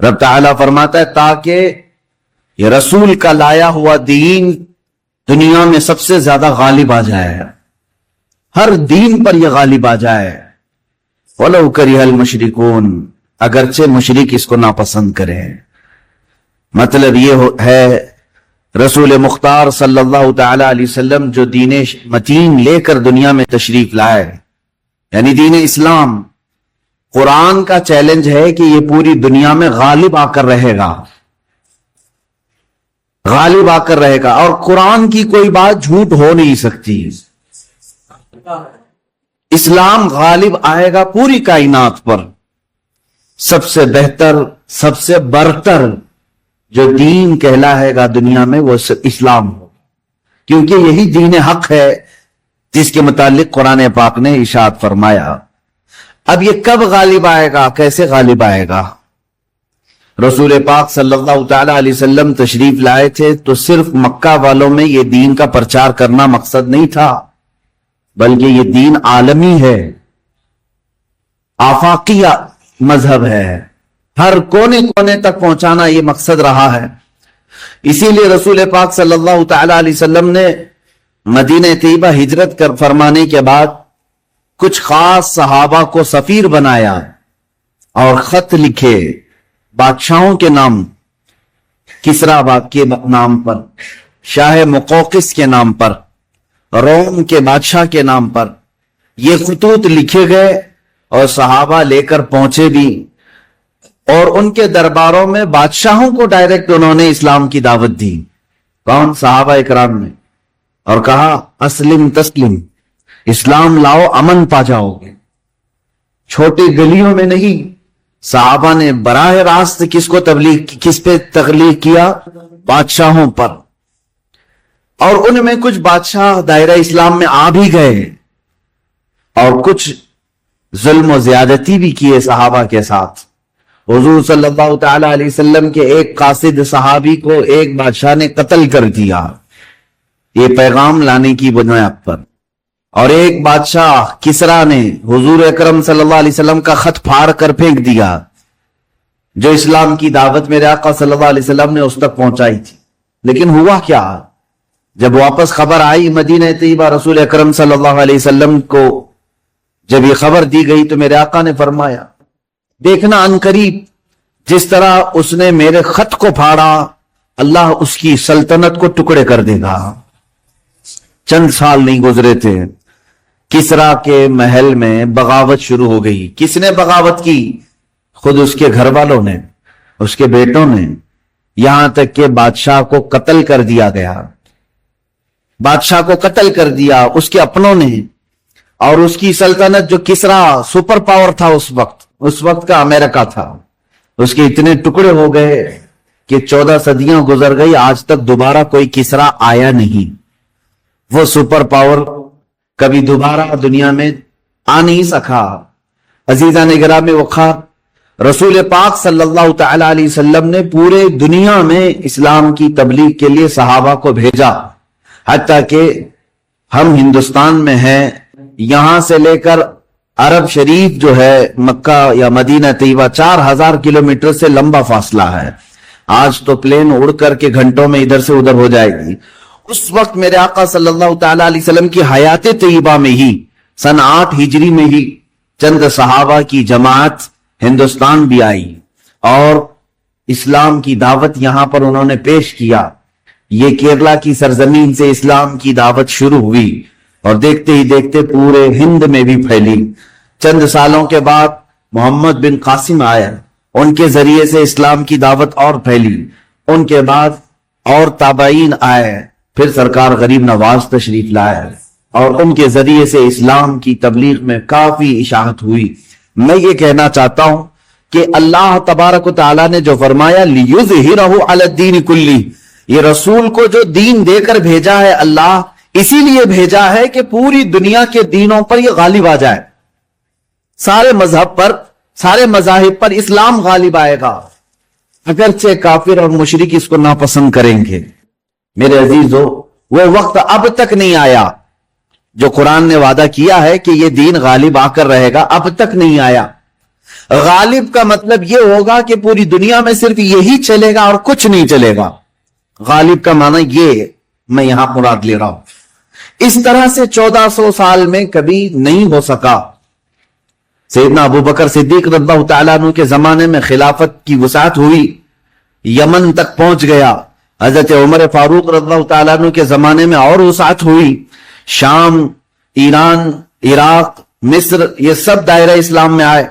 رب تعالیٰ فرماتا ہے تاکہ یہ رسول کا لایا ہوا دین دنیا میں سب سے زیادہ غالب آ جائے، ہر دین پر یہ غالب آ جائے۔ وَلَوْ كَرِهَ الْمُشْرِكُونَ، اگرچہ مشرک اس کو ناپسند کریں۔ مطلب یہ ہے رسول مختار صلی اللہ تعالی علیہ وسلم جو دین متین لے کر دنیا میں تشریف لائے، یعنی دین اسلام، قرآن کا چیلنج ہے کہ یہ پوری دنیا میں غالب آ کر رہے گا، غالب آ کر رہے گا، اور قرآن کی کوئی بات جھوٹ ہو نہیں سکتی۔ اسلام غالب آئے گا پوری کائنات پر۔ سب سے بہتر، سب سے برتر جو دین کہلائے گا دنیا میں وہ اسلام ہو، کیونکہ یہی دین حق ہے جس کے متعلق قرآن پاک نے ارشاد فرمایا۔ اب یہ کب غالب آئے گا، کیسے غالب آئے گا؟ رسول پاک صلی اللہ تعالی علیہ وسلم تشریف لائے تھے تو صرف مکہ والوں میں یہ دین کا پرچار کرنا مقصد نہیں تھا، بلکہ یہ دین عالمی ہے، آفاقی مذہب ہے، ہر کونے کونے تک پہنچانا یہ مقصد رہا ہے۔ اسی لیے رسول پاک صلی اللہ تعالی علیہ وسلم نے مدینہ طیبہ ہجرت کر فرمانے کے بعد کچھ خاص صحابہ کو سفیر بنایا اور خط لکھے بادشاہوں کے نام، کسریٰ کے نام پر، شاہ مقوقس کے نام پر، روم کے بادشاہ کے نام پر یہ خطوط لکھے گئے، اور صحابہ لے کر پہنچے بھی، اور ان کے درباروں میں بادشاہوں کو ڈائریکٹ انہوں نے اسلام کی دعوت دی۔ کون؟ صحابہ اکرام نے، اور کہا اسلم تسلم، اسلام لاؤ امن پا جاؤ گے۔ چھوٹی گلیوں میں نہیں، صحابہ نے براہ راست کس کو تبلیغ، کس پہ تبلیغ کیا؟ بادشاہوں پر۔ اور ان میں کچھ بادشاہ دائرہ اسلام میں آ بھی گئے، اور کچھ ظلم و زیادتی بھی کیے صحابہ کے ساتھ۔ حضور صلی اللہ تعالی علیہ وسلم کے ایک قاصد صحابی کو ایک بادشاہ نے قتل کر دیا، یہ پیغام لانے کی بنیاد پر، اور ایک بادشاہ کسریٰ نے حضور اکرم صلی اللہ علیہ وسلم کا خط پھاڑ کر پھینک دیا، جو اسلام کی دعوت میرے آقا صلی اللہ علیہ وسلم نے اس تک پہنچائی تھی۔ لیکن ہوا کیا؟ جب واپس خبر آئی مدینہ طیبہ، رسول اکرم صلی اللہ علیہ وسلم کو جب یہ خبر دی گئی تو میرے آقا نے فرمایا دیکھنا عنقریب جس طرح اس نے میرے خط کو پھاڑا، اللہ اس کی سلطنت کو ٹکڑے کر دے گا۔ چند سال نہیں گزرے تھے، کسریٰ کے محل میں بغاوت شروع ہو گئی۔ کس نے بغاوت کی؟ خود اس کے گھر والوں نے، اس کے بیٹوں نے، یہاں تک کہ بادشاہ کو قتل کر دیا گیا، بادشاہ کو قتل کر دیا اس کے اپنوں نے۔ اور اس کی سلطنت جو کسریٰ سپر پاور تھا اس وقت کا امریکہ تھا، اس کے اتنے ٹکڑے ہو گئے کہ 14 صدیاں گزر گئی، آج تک دوبارہ کوئی کسریٰ آیا نہیں۔ وہ سپر پاور کبھی دوبارہ دنیا میں آ نہیں سکا۔ عزیزان گرام وقار، رسول پاک صلی اللہ تعالی علیہ وسلم نے پورے دنیا میں اسلام کی تبلیغ کے لیے صحابہ کو بھیجا، حتیٰ کہ ہم ہندوستان میں ہیں، یہاں سے لے کر عرب شریف جو ہے مکہ یا مدینہ طیبہ 4000 کلومیٹر سے لمبا فاصلہ ہے۔ آج تو پلین اڑ کر کے گھنٹوں میں ادھر سے ادھر ہو جائے گی۔ اس وقت میرے آقا صلی اللہ تعالی علیہ وسلم کی حیات طیبہ میں ہی سن 8 ہجری میں ہی چند صحابہ کی جماعت ہندوستان بھی آئی اور اسلام کی دعوت یہاں پر انہوں نے پیش کیا۔ یہ کیرلا کی سرزمین سے اسلام کی دعوت شروع ہوئی اور دیکھتے ہی دیکھتے پورے ہند میں بھی پھیلی۔ چند سالوں کے بعد محمد بن قاسم آیا، ان کے ذریعے سے اسلام کی دعوت اور پھیلی۔ ان کے بعد اور تابعین آئے، پھر سرکار غریب نواز تشریف لائے اور ان کے ذریعے سے اسلام کی تبلیغ میں کافی اشاعت ہوئی۔ میں یہ کہنا چاہتا ہوں کہ اللہ تبارک و تعالیٰ نے جو فرمایا لِيُظْهِرَهُ عَلَى الدِّينِ كُلِّهِ، یہ رسول کو جو دین دے کر بھیجا ہے اللہ اسی لیے بھیجا ہے کہ پوری دنیا کے دینوں پر یہ غالب آ جائے، سارے مذہب پر، سارے مذاہب پر اسلام غالب آئے گا، اگرچہ کافر اور مشرک اس کو ناپسند کریں گے۔ میرے عزیزو، وہ وقت اب تک نہیں آیا جو قرآن نے وعدہ کیا ہے کہ یہ دین غالب آ کر رہے گا، اب تک نہیں آیا۔ غالب کا مطلب یہ ہوگا کہ پوری دنیا میں صرف یہی چلے گا اور کچھ نہیں چلے گا. غالب کا معنی یہ میں یہاں مراد لے رہا ہوں. اس طرح سے 1400 سال میں کبھی نہیں ہو سکا. سیدنا ابو بکر صدیق رضی اللہ تعالیٰ عنہ کے زمانے میں خلافت کی وسعت ہوئی, یمن تک پہنچ گیا. حضرت عمر فاروق رضی اللہ تعالیٰ عنہ کے زمانے میں اور وسعت ہوئی, شام, ایران, عراق, مصر, یہ سب دائرہ اسلام میں آئے.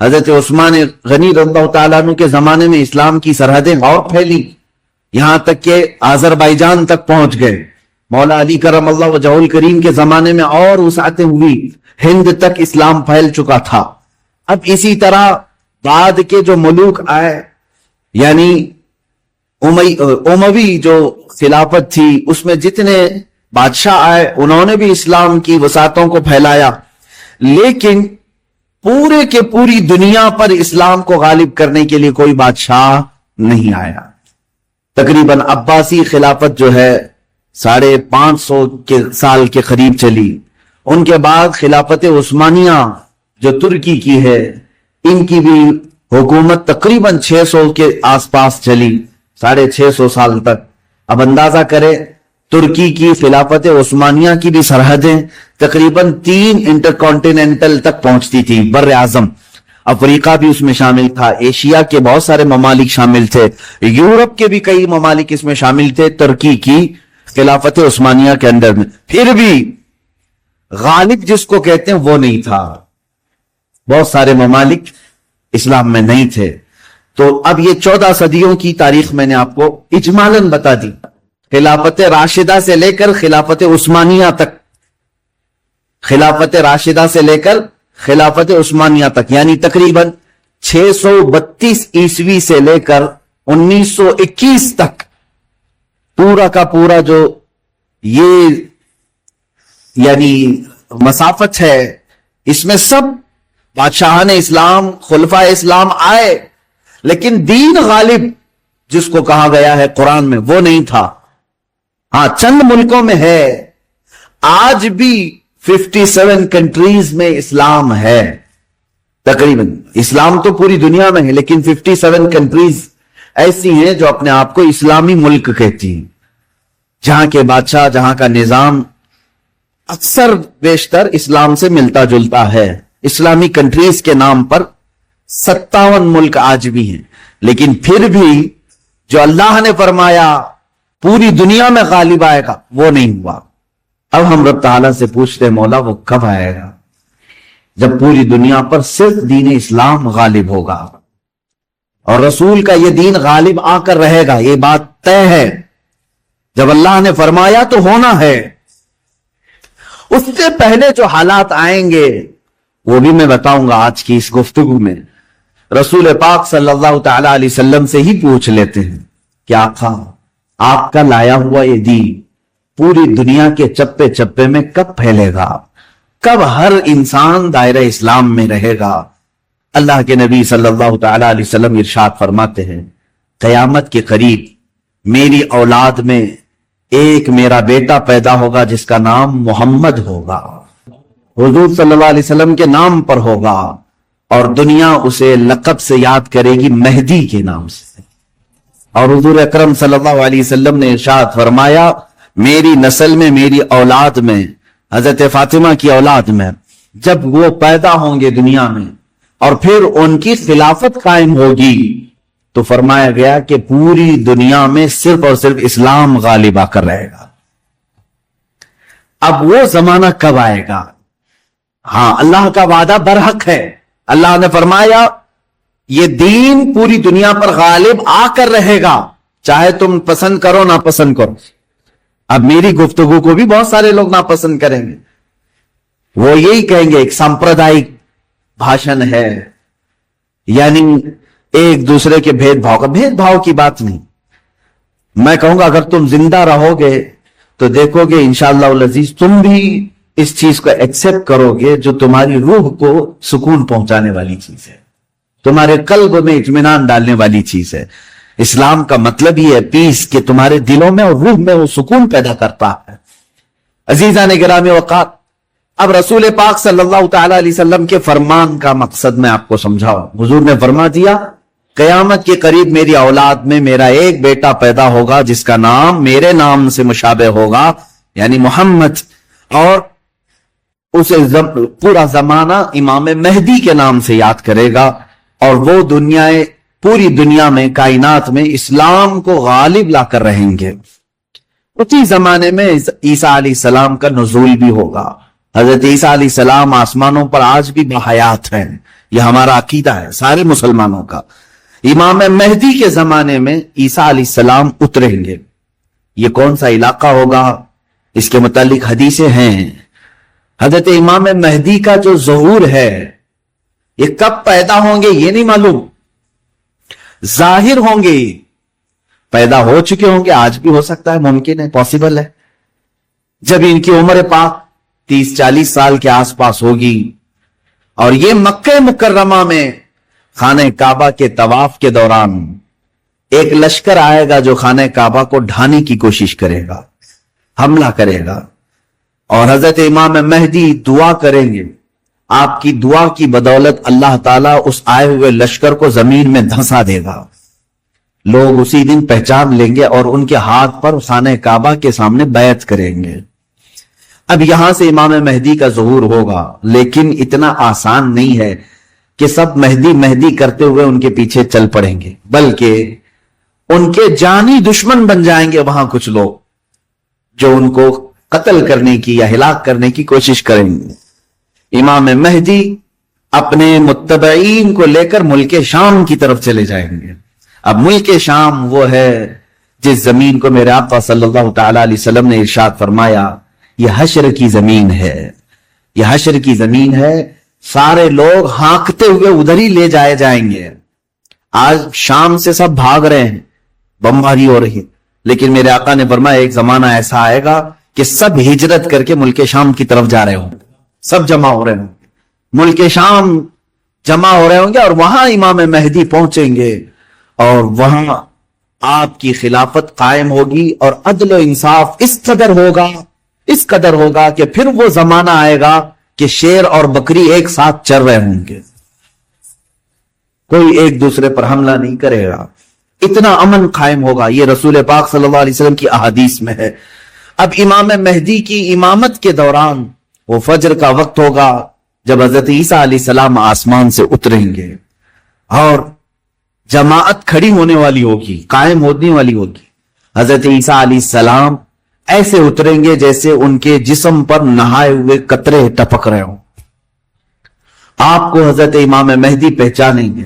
حضرت عثمان غنی رضی اللہ تعالیٰ عنہ کے زمانے میں اسلام کی سرحدیں اور پھیلی, یہاں تک کہ آذربائیجان تک پہنچ گئے. مولا علی کرم اللہ وجہہ الکریم کے زمانے میں اور وسعتیں ہوئی, ہند تک اسلام پھیل چکا تھا. اب اسی طرح بعد کے جو ملوک آئے, یعنی اموی جو خلافت تھی, اس میں جتنے بادشاہ آئے انہوں نے بھی اسلام کی وسعتوں کو پھیلایا, لیکن پورے کے پوری دنیا پر اسلام کو غالب کرنے کے لیے کوئی بادشاہ نہیں آیا. تقریباً عباسی خلافت جو ہے 550 سال کے قریب چلی. ان کے بعد خلافت عثمانیہ جو ترکی کی ہے, ان کی بھی حکومت تقریباً 600 کے آس پاس چلی, 650 سال تک. اب اندازہ کرے ترکی کی خلافت عثمانیہ کی بھی سرحدیں تقریباً 3 انٹرکانٹیننٹل تک پہنچتی تھی, بر اعظم. افریقہ بھی اس میں شامل تھا, ایشیا کے بہت سارے ممالک شامل تھے, یورپ کے بھی کئی ممالک اس میں شامل تھے ترکی کی خلافت عثمانیہ کے اندر میں. پھر بھی غالب جس کو کہتے ہیں وہ نہیں تھا, بہت سارے ممالک اسلام میں نہیں تھے. تو اب یہ 14 صدیوں کی تاریخ میں نے آپ کو اجمالاً بتا دی, خلافت راشدہ سے لے کر خلافت عثمانیہ تک, خلافت راشدہ سے لے کر خلافت عثمانیہ تک, یعنی تقریباً 632 عیسوی سے لے کر 1921 تک پورا کا پورا جو یہ یعنی مسافت ہے, اس میں سب بادشاہان اسلام, خلفائے اسلام آئے, لیکن دین غالب جس کو کہا گیا ہے قرآن میں وہ نہیں تھا. ہاں, چند ملکوں میں ہے, آج بھی 57 کنٹریز میں اسلام ہے. تقریباً اسلام تو پوری دنیا میں ہے, لیکن 57 کنٹریز ایسی ہیں جو اپنے آپ کو اسلامی ملک کہتی ہیں, جہاں کے بادشاہ, جہاں کا نظام اکثر بیشتر اسلام سے ملتا جلتا ہے. اسلامی کنٹریز کے نام پر 57 ملک آج بھی ہیں, لیکن پھر بھی جو اللہ نے فرمایا پوری دنیا میں غالب آئے گا وہ نہیں ہوا. اب ہم رب تعالیٰ سے پوچھتے ہیں مولا وہ کب آئے گا جب پوری دنیا پر صرف دین اسلام غالب ہوگا, اور رسول کا یہ دین غالب آ کر رہے گا, یہ بات طے ہے. جب اللہ نے فرمایا تو ہونا ہے. اس سے پہلے جو حالات آئیں گے وہ بھی میں بتاؤں گا آج کی اس گفتگو میں. رسول پاک صلی اللہ تعالی علیہ وسلم سے ہی پوچھ لیتے ہیں کہ آقا, آپ کا لایا ہوا یہ دین پوری دنیا کے چپے چپے میں کب پھیلے گا, کب ہر انسان دائرہ اسلام میں رہے گا. اللہ کے نبی صلی اللہ تعالی علیہ وسلم ارشاد فرماتے ہیں, قیامت کے قریب میری اولاد میں ایک میرا بیٹا پیدا ہوگا جس کا نام محمد ہوگا, حضور صلی اللہ علیہ وسلم کے نام پر ہوگا, اور دنیا اسے لقب سے یاد کرے گی مہدی کے نام سے. اور حضور اکرم صلی اللہ علیہ وسلم نے ارشاد فرمایا, میری نسل میں, میری اولاد میں, حضرت فاطمہ کی اولاد میں جب وہ پیدا ہوں گے دنیا میں اور پھر ان کی خلافت قائم ہوگی, تو فرمایا گیا کہ پوری دنیا میں صرف اور صرف اسلام غالب آ کر رہے گا. اب وہ زمانہ کب آئے گا؟ ہاں, اللہ کا وعدہ برحق ہے. اللہ نے فرمایا یہ دین پوری دنیا پر غالب آ کر رہے گا, چاہے تم پسند کرو نہ پسند کرو. اب میری گفتگو کو بھی بہت سارے لوگ ناپسند کریں گے, وہ یہی کہیں گے ایک سامپردائک بھاشن ہے, یعنی ایک دوسرے کے بھید بھاؤ کی بات نہیں. میں کہوں گا اگر تم زندہ رہو گے تو دیکھو گے انشاءاللہ العزیز تم بھی اس چیز کو ایکسپٹ کرو گے جو تمہاری روح کو سکون پہنچانے والی چیز ہے, تمہارے قلب میں اطمینان ڈالنے والی چیز ہے. اسلام کا مطلب یہ ہے پیس, کہ تمہارے دلوں میں اور روح میں وہ سکون پیدا کرتا ہے. عزیزان گرامی اوقات, اب رسول پاک صلی اللہ تعالی علیہ وسلم کے فرمان کا مقصد میں آپ کو سمجھاؤں. حضور نے فرما دیا قیامت کے قریب میری اولاد میں میرا ایک بیٹا پیدا ہوگا جس کا نام میرے نام سے مشابہ ہوگا یعنی محمد, اور اسے پورا زمانہ امام مہدی کے نام سے یاد کرے گا, اور وہ پوری دنیا میں کائنات میں اسلام کو غالب لا کر رہیں گے. اسی زمانے میں عیسیٰ علیہ السلام کا نزول بھی ہوگا. حضرت عیسیٰ علیہ السلام آسمانوں پر آج بھی بحیات ہیں, یہ ہمارا عقیدہ ہے سارے مسلمانوں کا. امام مہدی کے زمانے میں عیسیٰ علیہ السلام اتریں گے. یہ کون سا علاقہ ہوگا اس کے متعلق حدیثیں ہیں. حضرت امام مہدی کا جو ظہور ہے یہ کب پیدا ہوں گے یہ نہیں معلوم, ظاہر ہوں گے, پیدا ہو چکے ہوں گے, آج بھی ہو سکتا ہے, ممکن ہے, پاسبل ہے. جب ان کی عمر پاک 30-40 سال کے آس پاس ہوگی اور یہ مکہ مکرمہ میں خانہ کعبہ کے طواف کے دوران ایک لشکر آئے گا جو خانہ کعبہ کو ڈھانے کی کوشش کرے گا, حملہ کرے گا, اور حضرت امام مہدی دعا کریں گے. آپ کی دعا کی بدولت اللہ تعالیٰ اس آئے ہوئے لشکر کو زمین میں دھنسا دے گا. لوگ اسی دن پہچان لیں گے اور ان کے ہاتھ پر خانہ کعبہ کے سامنے بیعت کریں گے. اب یہاں سے امام مہدی کا ظہور ہوگا, لیکن اتنا آسان نہیں ہے کہ سب مہدی مہدی کرتے ہوئے ان کے پیچھے چل پڑیں گے, بلکہ ان کے جانی دشمن بن جائیں گے وہاں کچھ لوگ جو ان کو قتل کرنے کی یا ہلاک کرنے کی کوشش کریں گے. امام مہدی اپنے متبعین کو لے کر ملک شام کی طرف چلے جائیں گے. اب ملک شام وہ ہے جس زمین کو میرے آقا صلی اللہ تعالی علیہ وسلم نے ارشاد فرمایا یہ حشر کی زمین ہے, یہ حشر کی زمین ہے, سارے لوگ ہانکتے ہوئے ادھر ہی لے جائے جائیں گے. آج شام سے سب بھاگ رہے ہیں, بمباری ہو رہی ہے, لیکن میرے آقا نے فرمایا ایک زمانہ ایسا آئے گا کہ سب ہجرت کر کے ملک شام کی طرف جا رہے ہوں گے, سب جمع ہو رہے ہوں گے, ملک شام جمع ہو رہے ہوں گے, اور وہاں امام مہدی پہنچیں گے اور وہاں آپ کی خلافت قائم ہوگی, اور عدل و انصاف اس قدر ہوگا کہ پھر وہ زمانہ آئے گا کہ شیر اور بکری ایک ساتھ چر رہے ہوں گے, کوئی ایک دوسرے پر حملہ نہیں کرے گا, اتنا امن قائم ہوگا. یہ رسول پاک صلی اللہ علیہ وسلم کی احادیث میں ہے. اب امام مہدی کی امامت کے دوران وہ فجر کا وقت ہوگا جب حضرت عیسیٰ علیہ السلام آسمان سے اتریں گے, اور جماعت کھڑی ہونے والی ہوگی, قائم ہونے والی ہوگی. حضرت عیسیٰ علیہ السلام ایسے اتریں گے جیسے ان کے جسم پر نہائے ہوئے قطرے ٹپک رہے ہوں. آپ کو حضرت امام مہدی پہچانیں گے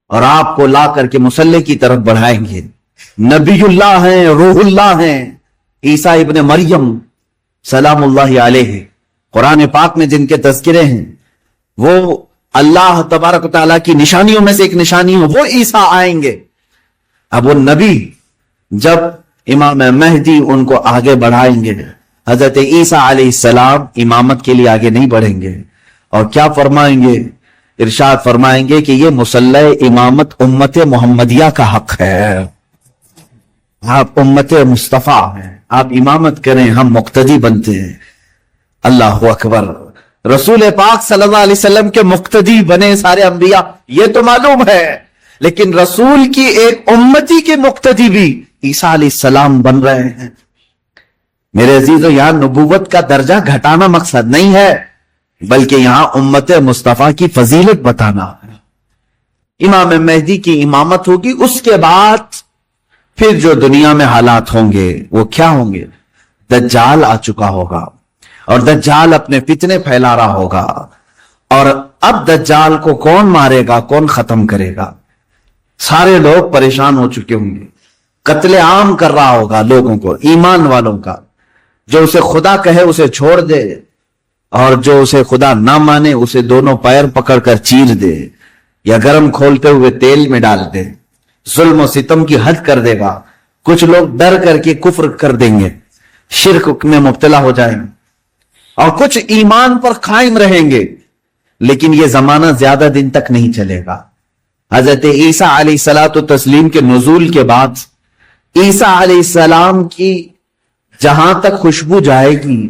اور آپ کو لا کر کے مصلی کی طرف بڑھائیں گے. نبی اللہ ہیں, روح اللہ ہیں, عیسیٰ ابن مریم سلام اللہ علیہ, قرآن پاک میں جن کے تذکرے ہیں, وہ اللہ تبارک و تعالیٰ کی نشانیوں میں سے ایک نشانی ہو, وہ عیسیٰ آئیں گے. اب وہ نبی جب امام مہدی ان کو آگے بڑھائیں گے, حضرت عیسیٰ علیہ السلام امامت کے لیے آگے نہیں بڑھیں گے, اور کیا فرمائیں گے, ارشاد فرمائیں گے کہ یہ مصلی امامت امت محمدیہ کا حق ہے, آپ امت مصطفیٰ ہیں, آپ امامت کریں, ہم مقتدی بنتے ہیں. اللہ اکبر. رسول پاک صلی اللہ علیہ وسلم کے مقتدی بنے سارے انبیاء, یہ تو معلوم ہے, لیکن رسول کی ایک امتی کے مقتدی بھی عیسیٰ علیہ السلام بن رہے ہیں. میرے عزیزو, یہاں نبوت کا درجہ گھٹانا مقصد نہیں ہے, بلکہ یہاں امت مصطفیٰ کی فضیلت بتانا ہے. امام مہدی کی امامت ہوگی, اس کے بعد پھر جو دنیا میں حالات ہوں گے وہ کیا ہوں گے. دجال آ چکا ہوگا, اور دجال اپنے فتنے پھیلا رہا ہوگا, اور اب دجال کو کون مارے گا, کون ختم کرے گا. سارے لوگ پریشان ہو چکے ہوں گے, قتل عام کر رہا ہوگا لوگوں کو, ایمان والوں کا. جو اسے خدا کہے اسے چھوڑ دے, اور جو اسے خدا نہ مانے اسے دونوں پیر پکڑ کر چیر دے, یا گرم کھولتے ہوئے تیل میں ڈال دے. ظلم و ستم کی حد کر دے گا. کچھ لوگ ڈر کر کے کفر کر دیں گے, شرک میں مبتلا ہو جائیں گے, اور کچھ ایمان پر قائم رہیں گے. لیکن یہ زمانہ زیادہ دن تک نہیں چلے گا. حضرت عیسیٰ علیہ الصلوۃ والتسلیم کے نزول کے بعد عیسیٰ علیہ السلام کی جہاں تک خوشبو جائے گی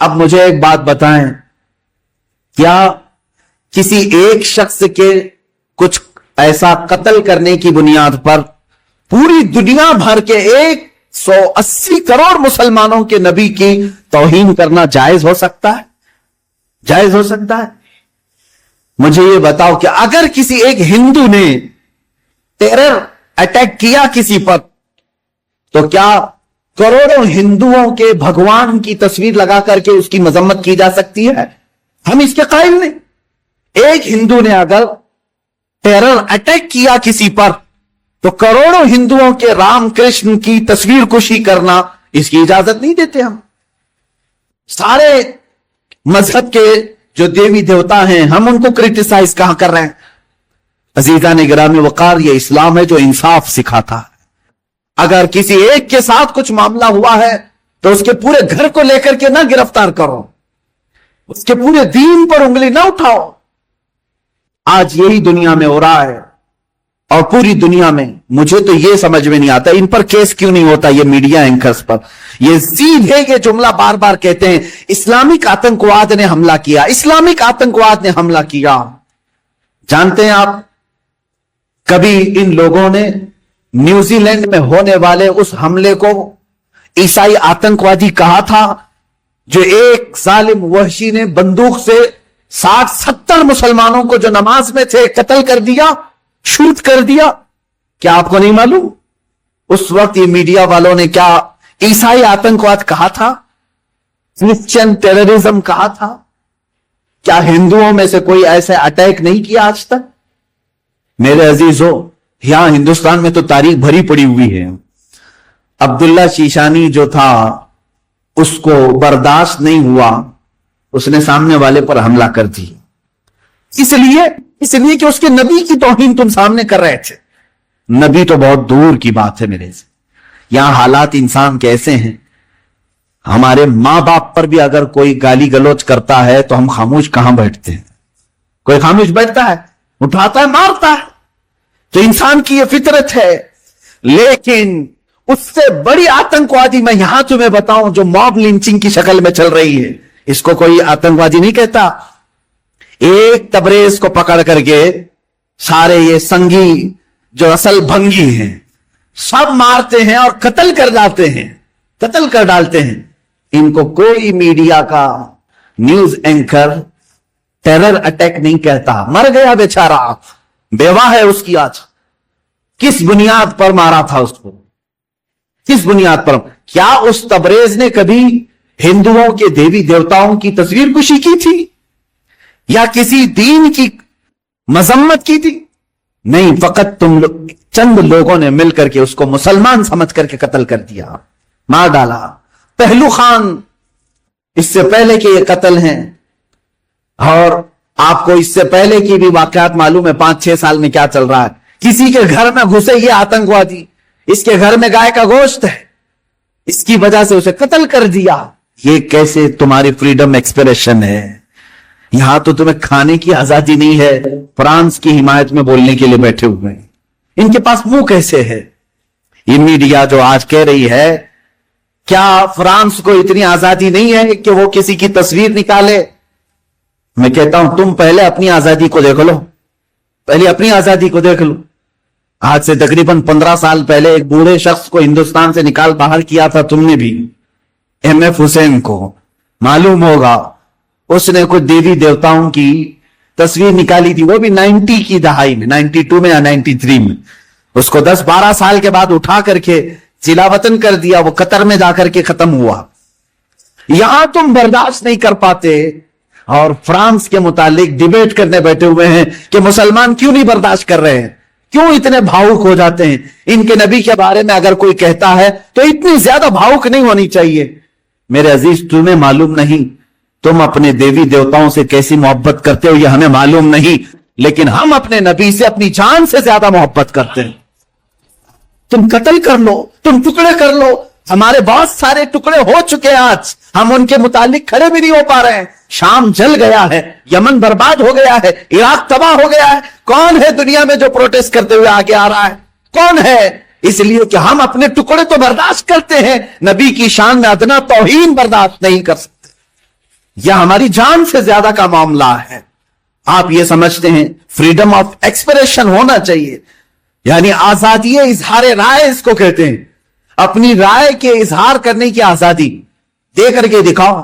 اب مجھے ایک بات بتائیں, کیا کسی ایک شخص کے کچھ ایسا قتل کرنے کی بنیاد پر پوری دنیا بھر کے 180 کروڑ مسلمانوں کے نبی کی توہین کرنا جائز ہو سکتا ہے؟ جائز ہو سکتا ہے؟ مجھے یہ بتاؤ کہ اگر کسی ایک ہندو نے ٹیرر اٹیک کیا کسی پر, تو کیا کروڑوں ہندوؤں کے بھگوان کی تصویر لگا کر کے اس کی مذمت کی جا سکتی ہے؟ ہم اس کے قائل نہیں. ایک ہندو نے اگر ٹیرر اٹیک کیا کسی پر, تو کروڑوں ہندوؤں کے رام کرشن کی تصویر کشی کرنا, اس کی اجازت نہیں دیتے ہم. سارے مذہب کے جو دیوی دیوتا ہیں ہم ان کو کرٹیسائز کہاں کر رہے ہیں؟ عزیزان گرامی وقار, یہ اسلام ہے جو انصاف سکھاتا ہے. اگر کسی ایک کے ساتھ کچھ معاملہ ہوا ہے تو اس کے پورے گھر کو لے کر کے نہ گرفتار کرو, اس کے پورے دین پر انگلی نہ اٹھاؤ. آج یہی دنیا میں ہو رہا ہے, اور پوری دنیا میں. مجھے تو یہ سمجھ میں نہیں آتا ان پر کیس کیوں نہیں ہوتا, یہ میڈیا اینکرز پر. یہ سیدھے یہ جملہ بار بار کہتے ہیں, اسلامک آتنکواد نے حملہ کیا, اسلامک آتنکواد نے حملہ کیا. جانتے ہیں آپ, کبھی ان لوگوں نے نیوزی لینڈ میں ہونے والے اس حملے کو عیسائی آتنکوادی کہا تھا, جو ایک ظالم وحشی نے بندوق سے 60-70 مسلمانوں کو جو نماز میں تھے قتل کر دیا, شوٹ کر دیا؟ کیا آپ کو نہیں معلوم اس وقت یہ میڈیا والوں نے کیا عیسائی آتنکواد کہا تھا, کرسچن ٹیررزم کہا تھا؟ کیا ہندوؤں میں سے کوئی ایسے اٹیک نہیں کیا آج تک؟ میرے عزیزو, یہاں ہندوستان میں تو تاریخ بھری پڑی ہوئی ہے. عبداللہ شیشانی جو تھا اس کو برداشت نہیں ہوا, اس نے سامنے والے پر حملہ کر دی. اس لیے کہ اس کے نبی کی توہین تم سامنے کر رہے تھے. نبی تو بہت دور کی بات ہے میرے سے. یہاں حالات انسان کیسے ہیں, ہمارے ماں باپ پر بھی اگر کوئی گالی گلوچ کرتا ہے تو ہم خاموش کہاں بیٹھتے ہیں؟ کوئی خاموش بیٹھتا ہے؟ اٹھاتا ہے, مارتا ہے. تو انسان کی یہ فطرت ہے. لیکن اس سے بڑی آتنکوادی میں یہاں تمہیں بتاؤں جو موب لنچنگ کی شکل میں چل رہی ہے, اس کو کوئی آتنکوادی نہیں کہتا. ایک تبریز کو پکڑ کر کے سارے یہ سنگی جو اصل بھنگی ہیں سب مارتے ہیں اور قتل کر ڈالتے ہیں. ان کو کوئی میڈیا کا نیوز اینکر ٹیرر اٹیک نہیں کہتا. مر گیا بیچارہ, بیوہ ہے اس کی. آج کس بنیاد پر مارا تھا اس کو, کس بنیاد پر؟ کیا اس تبریز نے کبھی ہندوؤں کے دیوی دیوتاؤں کی تصویر کشی کی تھی, یا کسی دین کی مذمت کی تھی؟ نہیں, فقط تم چند لوگوں نے مل کر کے اس کو مسلمان سمجھ کر کے قتل کر دیا, مار ڈالا. پہلو خان اس سے پہلے کے یہ قتل ہیں, اور آپ کو اس سے پہلے کی بھی واقعات معلوم ہے 5-6 سال میں کیا چل رہا ہے. کسی کے گھر میں گھسے یہ آتنکوادی, اس کے گھر میں گائے کا گوشت ہے, اس کی وجہ سے اسے قتل کر دیا. یہ کیسے تمہاری فریڈم ایکسپریشن ہے؟ یہاں تو تمہیں کھانے کی آزادی نہیں ہے, فرانس کی حمایت میں بولنے کے لیے بیٹھے ہوئے ہیں. ان کے پاس منہ کیسے ہے؟ یہ میڈیا جو آج کہہ رہی ہے, کیا فرانس کو اتنی آزادی نہیں ہے کہ وہ کسی کی تصویر نکالے؟ میں کہتا ہوں تم پہلے اپنی آزادی کو دیکھ لو, پہلے اپنی آزادی کو دیکھ لو. آج سے تقریباً 15 سال پہلے ایک بوڑھے شخص کو ہندوستان سے نکال باہر کیا تھا تم نے بھی, ایم.ایف. حسین کو. معلوم ہوگا اس نے کچھ دیوی دیوتاؤں کی تصویر نکالی تھی, وہ بھی 90 کی دہائی میں, 92 میں یا 93 میں. اس کو 10-12 سال کے بعد اٹھا کر کے ضلع وطن کر دیا, وہ قطر میں جا کر کے ختم ہوا. یہاں تم برداشت نہیں کر پاتے اور فرانس کے متعلق ڈیبیٹ کرنے بیٹھے ہوئے ہیں کہ مسلمان کیوں نہیں برداشت کر رہے ہیں, کیوں اتنے بھاؤک ہو جاتے ہیں. ان کے نبی کے بارے میں اگر کوئی کہتا ہے تو اتنی زیادہ بھاؤک نہیں ہونی چاہیے. میرے عزیز, تمہیں معلوم نہیں تم اپنے دیوی دیوتاؤں سے کیسی محبت کرتے ہو, یہ ہمیں معلوم نہیں, لیکن ہم اپنے نبی سے اپنی جان سے زیادہ محبت کرتے ہیں. تم قتل کر لو, تم ٹکڑے کر لو, ہمارے بہت سارے ٹکڑے ہو چکے ہیں, آج ہم ان کے متعلق کھڑے بھی نہیں ہو پا رہے ہیں. شام جل گیا ہے, یمن برباد ہو گیا ہے, عراق تباہ ہو گیا ہے. کون ہے دنیا میں جو پروٹیسٹ کرتے ہوئے آگے آ رہا ہے؟ کون ہے؟ اس لیے کہ ہم اپنے ٹکڑے تو برداشت کرتے ہیں, نبی کی شان میں ادنا توہین برداشت نہیں کر سکتے. یہ ہماری جان سے زیادہ کا معاملہ ہے. آپ یہ سمجھتے ہیں فریڈم آف ایکسپریشن ہونا چاہیے, یعنی آزادی اظہار رائے اس کو کہتے ہیں, اپنی رائے کے اظہار کرنے کی آزادی. دے کر کے دکھاؤ,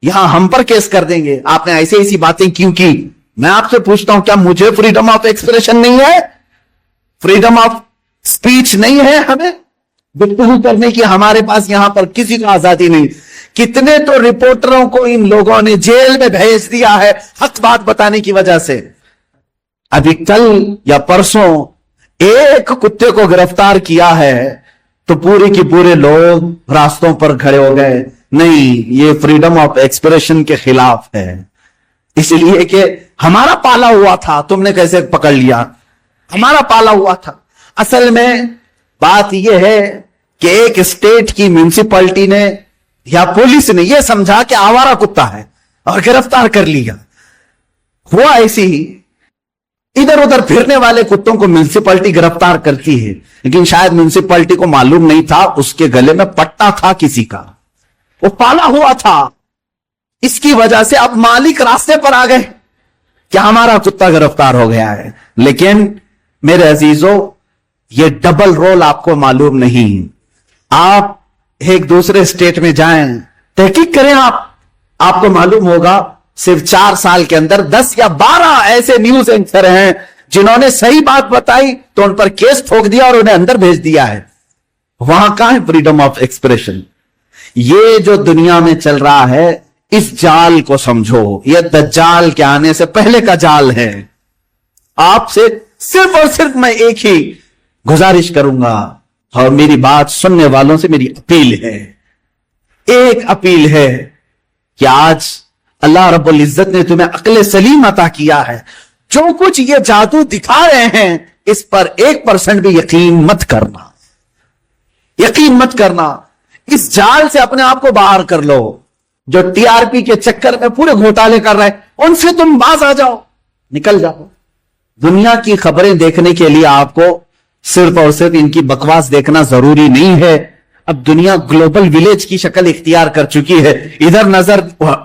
یہاں ہم پر کیس کر دیں گے آپ نے ایسی ایسی باتیں کیوں کی. میں آپ سے پوچھتا ہوں, کیا مجھے فریڈم آف ایکسپریشن نہیں ہے؟ فریڈم آف سپیچ نہیں ہے؟ ہمیں گفتگو کرنے کی ہمارے پاس یہاں پر کسی کو آزادی نہیں. کتنے تو رپورٹروں کو ان لوگوں نے جیل میں بھیج دیا ہے حق بات بتانے کی وجہ سے. ابھی کل یا پرسوں ایک کتے کو گرفتار کیا ہے تو پورے کے پورے لوگ راستوں پر کھڑے ہو گئے, نہیں یہ فریڈم آف ایکسپریشن کے خلاف ہے. اس لیے کہ ہمارا پالا ہوا تھا, تم نے کیسے پکڑ لیا؟ ہمارا پالا ہوا تھا. اصل میں بات یہ ہے کہ ایک اسٹیٹ کی میونسپلٹی نے یا پولیس نے یہ سمجھا کہ آوارہ کتا ہے اور گرفتار کر لیا. ہوا ایسی ہی, ادھر ادھر پھرنے والے کتوں کو میونسپلٹی گرفتار کرتی ہے, لیکن شاید میونسپلٹی کو معلوم نہیں تھا اس کے گلے میں پٹا تھا کسی کا, وہ پالا ہوا تھا. اس کی وجہ سے اب مالک راستے پر آ گئے کہ ہمارا کتا گرفتار ہو گیا ہے. لیکن میرے عزیزوں, یہ ڈبل رول آپ کو معلوم نہیں. آپ ایک دوسرے اسٹیٹ میں جائیں, تحقیق کریں, آپ کو معلوم ہوگا صرف 4 سال کے اندر 10 یا 12 ایسے نیوز اینکر ہیں جنہوں نے صحیح بات بتائی تو ان پر کیس ٹھوک دیا اور انہیں اندر بھیج دیا ہے. وہاں کہاں ہے فریڈم آف ایکسپریشن؟ یہ جو دنیا میں چل رہا ہے اس جال کو سمجھو, یہ دجال کے آنے سے پہلے کا جال ہے. آپ سے صرف اور صرف میں ایک ہی گزارش کروں گا, اور میری بات سننے والوں سے میری اپیل ہے, ایک اپیل ہے کہ آج اللہ رب العزت نے تمہیں عقل سلیم عطا کیا ہے. جو کچھ یہ جادو دکھا رہے ہیں اس پر 1% بھی یقین مت کرنا, یقین مت کرنا. اس جال سے اپنے آپ کو باہر کر لو. جو ٹی آر پی کے چکر میں پورے گھوٹالے کر رہے ہیں ان سے تم باز آ جاؤ, نکل جاؤ. دنیا کی خبریں دیکھنے کے لیے آپ کو صرف اور صرف ان کی بکواس دیکھنا ضروری نہیں ہے. اب دنیا گلوبل ولیج کی شکل اختیار کر چکی ہے. ادھر نظر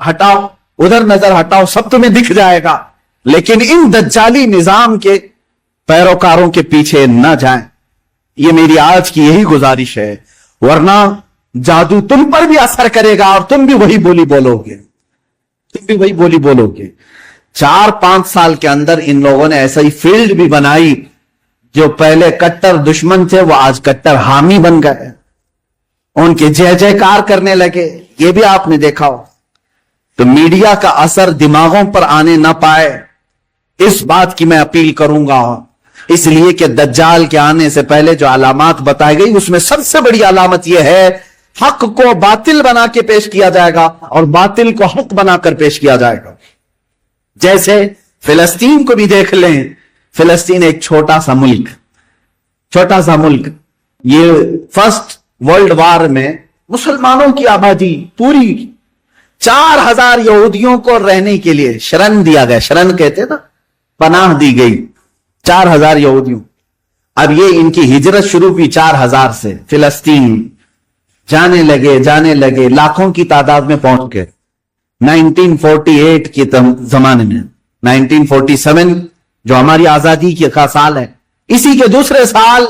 ہٹاؤ ادھر نظر ہٹاؤ سب تمہیں دکھ جائے گا, لیکن ان دجالی نظام کے پیروکاروں کے پیچھے نہ جائیں. یہ میری آج کی یہی گزارش ہے, ورنہ جادو تم پر بھی اثر کرے گا اور تم بھی وہی بولی بولو گے, تم بھی وہی بولی بولو گے. 4-5 سال کے اندر ان لوگوں نے ایسا ہی فیلڈ بھی بنائی, جو پہلے کٹر دشمن تھے وہ آج کٹر حامی بن گئے, ان کے جے جے کار کرنے لگے. یہ بھی آپ نے دیکھا ہو. تو میڈیا کا اثر دماغوں پر آنے نہ پائے, اس بات کی میں اپیل کروں گا. اس لیے کہ دجال کے آنے سے پہلے جو علامات بتائی گئی اس میں سب سے بڑی علامت یہ ہے حق کو باطل بنا کے پیش کیا جائے گا اور باطل کو حق بنا کر پیش کیا جائے گا. جیسے فلسطین کو بھی دیکھ لیں. فلسطین ایک چھوٹا سا ملک, یہ فرسٹ ورلڈ وار میں مسلمانوں کی آبادی پوری 4000 یہودیوں کو رہنے کے لیے شرن دیا گیا, شرن کہتے نا, پناہ دی گئی 4000 یہودیوں. اب یہ ان کی ہجرت شروع ہوئی 4000 سے, فلسطین جانے لگے لاکھوں کی تعداد میں پہنچ گئے. 1948 کے زمانے میں 1947 جو ہماری آزادی کا سال ہے, اسی کے دوسرے سال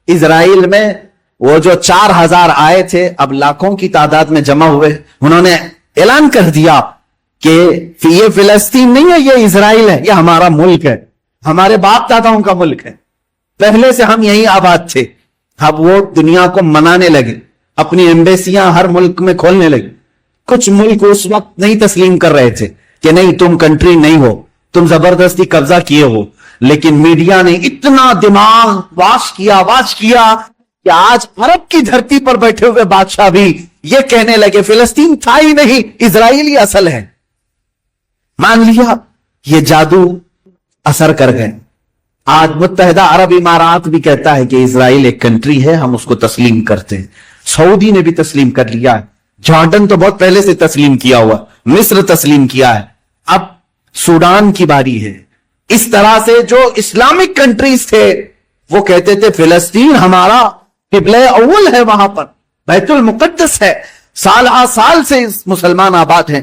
اسرائیل میں وہ جو 4000 آئے تھے اب لاکھوں کی تعداد میں جمع ہوئے. انہوں نے اعلان کر دیا کہ یہ فلسطین نہیں ہے, یہ اسرائیل ہے, یہ ہمارا ملک ہے, ہمارے باپ داداؤں کا ملک ہے, پہلے سے ہم یہی آباد تھے. اب وہ دنیا کو منانے لگے, اپنی ایمبیسیاں ہر ملک میں کھولنے لگے. کچھ ملک اس وقت نہیں تسلیم کر رہے تھے کہ نہیں تم کنٹری نہیں ہو, تم زبردستی قبضہ کیے ہو. لیکن میڈیا نے اتنا دماغ واش کیا کہ آج عرب کی دھرتی پر بیٹھے ہوئے بادشاہ بھی یہ کہنے لگے فلسطین تھا ہی نہیں, اسرائیل ہی اصل ہے. مان لیا یہ جادو اثر کر گئے. آج متحدہ عرب امارات بھی کہتا ہے کہ اسرائیل ایک کنٹری ہے, ہم اس کو تسلیم کرتے ہیں. سعودی نے بھی تسلیم کر لیا ہے, جارڈن تو بہت پہلے سے تسلیم کیا ہوا, مصر تسلیم کیا ہے, اب سوڈان کی باری ہے. اس طرح سے جو اسلامک کنٹریز تھے وہ کہتے تھے فلسطین ہمارا قبلہ اول ہے, وہاں پر بیت المقدس ہے, سال سے مسلمان آباد ہیں.